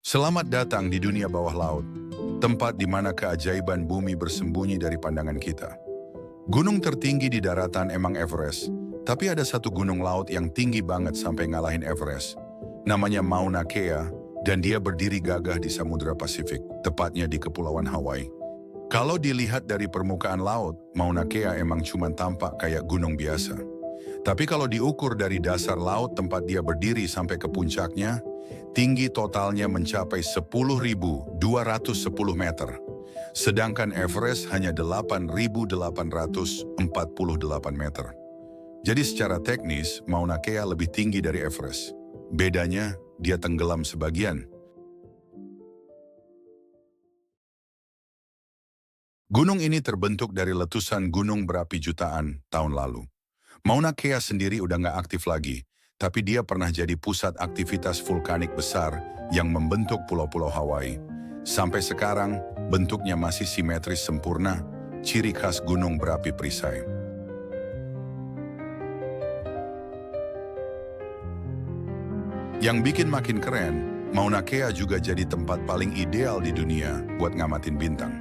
Selamat datang di dunia bawah laut, tempat di mana keajaiban bumi bersembunyi dari pandangan kita. Gunung tertinggi di daratan emang Everest, tapi ada satu gunung laut yang tinggi banget sampai ngalahin Everest. Namanya Mauna Kea, dan dia berdiri gagah di Samudra Pasifik, tepatnya di Kepulauan Hawaii. Kalau dilihat dari permukaan laut, Mauna Kea emang cuma tampak kayak gunung biasa. Tapi kalau diukur dari dasar laut tempat dia berdiri sampai ke puncaknya, tinggi totalnya mencapai 10.210 meter. Sedangkan Everest hanya 8.848 meter. Jadi secara teknis, Mauna Kea lebih tinggi dari Everest. Bedanya, dia tenggelam sebagian. Gunung ini terbentuk dari letusan gunung berapi jutaan tahun lalu. Mauna Kea sendiri udah nggak aktif lagi, tapi dia pernah jadi pusat aktivitas vulkanik besar yang membentuk pulau-pulau Hawaii. Sampai sekarang, bentuknya masih simetris sempurna, ciri khas gunung berapi perisai. Yang bikin makin keren, Mauna Kea juga jadi tempat paling ideal di dunia buat ngamatin bintang.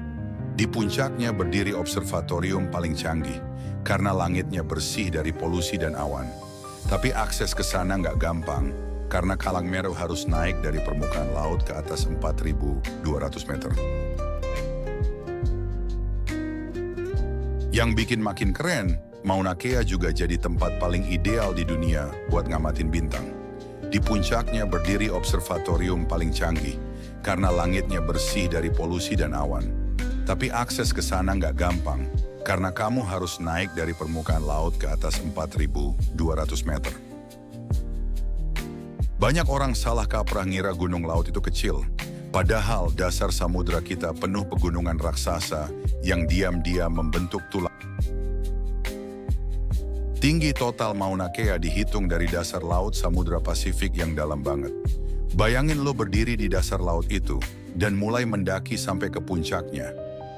Di puncaknya berdiri observatorium paling canggih, karena langitnya bersih dari polusi dan awan. Tapi akses ke sana nggak gampang, karena Kalang Meru harus naik dari permukaan laut ke atas 4.200 meter. Yang bikin makin keren, Mauna Kea juga jadi tempat paling ideal di dunia buat ngamatin bintang. Di puncaknya berdiri observatorium paling canggih, karena langitnya bersih dari polusi dan awan. Tapi akses ke sana nggak gampang, karena kamu harus naik dari permukaan laut ke atas 4.200 meter. Banyak orang salah kaprah ngira gunung laut itu kecil, padahal dasar samudra kita penuh pegunungan raksasa yang diam-diam membentuk tulang. Tinggi total Mauna Kea dihitung dari dasar laut Samudra Pasifik yang dalam banget. Bayangin lo berdiri di dasar laut itu, dan mulai mendaki sampai ke puncaknya.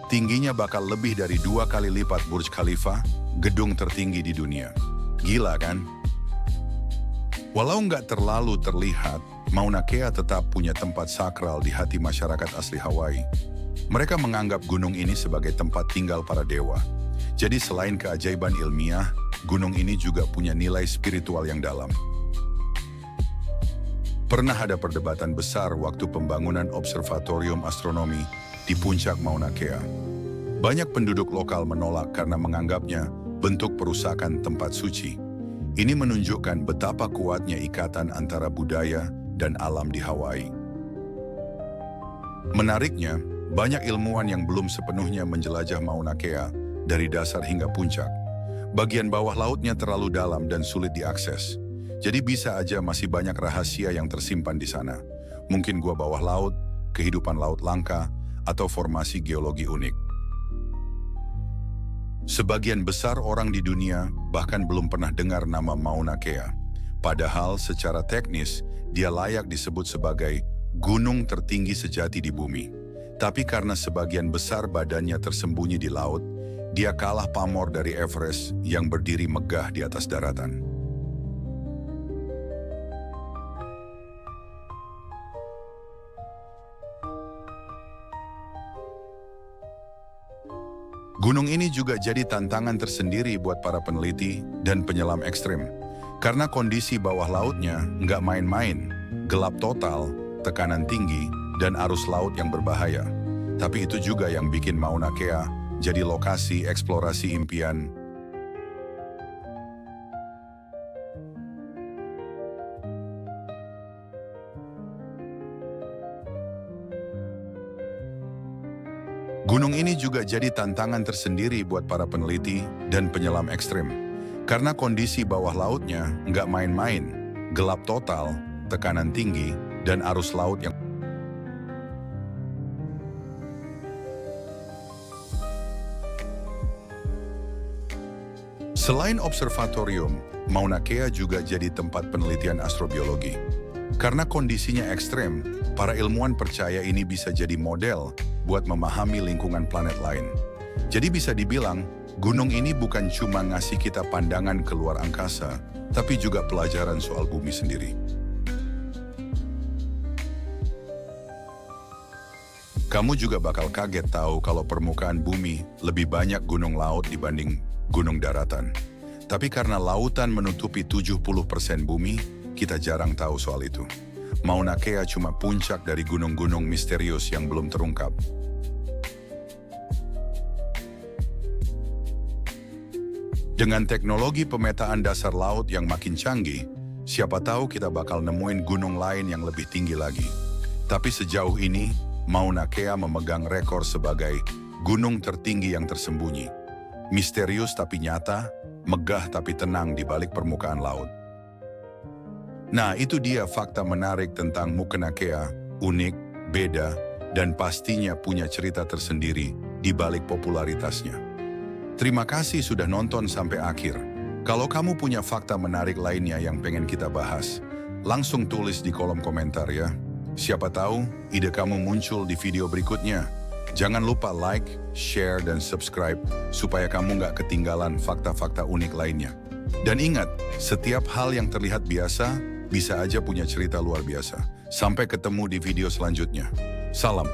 Tingginya bakal lebih dari 2 kali lipat Burj Khalifa, gedung tertinggi di dunia. Gila kan? Walau nggak terlalu terlihat, Mauna Kea tetap punya tempat sakral di hati masyarakat asli Hawaii. Mereka menganggap gunung ini sebagai tempat tinggal para dewa. Jadi selain keajaiban ilmiah, gunung ini juga punya nilai spiritual yang dalam. Pernah ada perdebatan besar waktu pembangunan observatorium astronomi di puncak Mauna Kea. Banyak penduduk lokal menolak karena menganggapnya bentuk perusakan tempat suci. Ini menunjukkan betapa kuatnya ikatan antara budaya dan alam di Hawaii. Menariknya, banyak ilmuwan yang belum sepenuhnya menjelajah Mauna Kea dari dasar hingga puncak. Bagian bawah lautnya terlalu dalam dan sulit diakses. Jadi bisa aja masih banyak rahasia yang tersimpan di sana. Mungkin gua bawah laut, kehidupan laut langka, atau formasi geologi unik. Sebagian besar orang di dunia bahkan belum pernah dengar nama Mauna Kea. Padahal secara teknis, dia layak disebut sebagai gunung tertinggi sejati di bumi. Tapi karena sebagian besar badannya tersembunyi di laut, dia kalah pamor dari Everest yang berdiri megah di atas daratan. Gunung ini juga jadi tantangan tersendiri buat para peneliti dan penyelam ekstrim. Karena kondisi bawah lautnya nggak main-main, gelap total, tekanan tinggi, dan arus laut yang berbahaya. Tapi itu juga yang bikin Mauna Kea jadi lokasi eksplorasi impian. Gunung ini juga jadi tantangan tersendiri buat para peneliti dan penyelam ekstrim. Karena kondisi bawah lautnya nggak main-main, gelap total, tekanan tinggi, dan arus laut yang... Selain observatorium, Mauna Kea juga jadi tempat penelitian astrobiologi. Karena kondisinya ekstrem, para ilmuwan percaya ini bisa jadi model buat memahami lingkungan planet lain. Jadi bisa dibilang, gunung ini bukan cuma ngasih kita pandangan ke luar angkasa, tapi juga pelajaran soal bumi sendiri. Kamu juga bakal kaget tahu kalau permukaan bumi lebih banyak gunung laut dibanding gunung daratan. Tapi karena lautan menutupi 70% bumi, kita jarang tahu soal itu. Mauna Kea cuma puncak dari gunung-gunung misterius yang belum terungkap. Dengan teknologi pemetaan dasar laut yang makin canggih, siapa tahu kita bakal nemuin gunung lain yang lebih tinggi lagi. Tapi sejauh ini, Mauna Kea memegang rekor sebagai gunung tertinggi yang tersembunyi. Misterius tapi nyata, megah tapi tenang di balik permukaan laut. Nah, itu dia fakta menarik tentang Mauna Kea, unik, beda, dan pastinya punya cerita tersendiri di balik popularitasnya. Terima kasih sudah nonton sampai akhir. Kalau kamu punya fakta menarik lainnya yang pengen kita bahas, langsung tulis di kolom komentar ya. Siapa tahu ide kamu muncul di video berikutnya. Jangan lupa like, share, dan subscribe supaya kamu nggak ketinggalan fakta-fakta unik lainnya. Dan ingat, setiap hal yang terlihat biasa bisa aja punya cerita luar biasa. Sampai ketemu di video selanjutnya. Salam.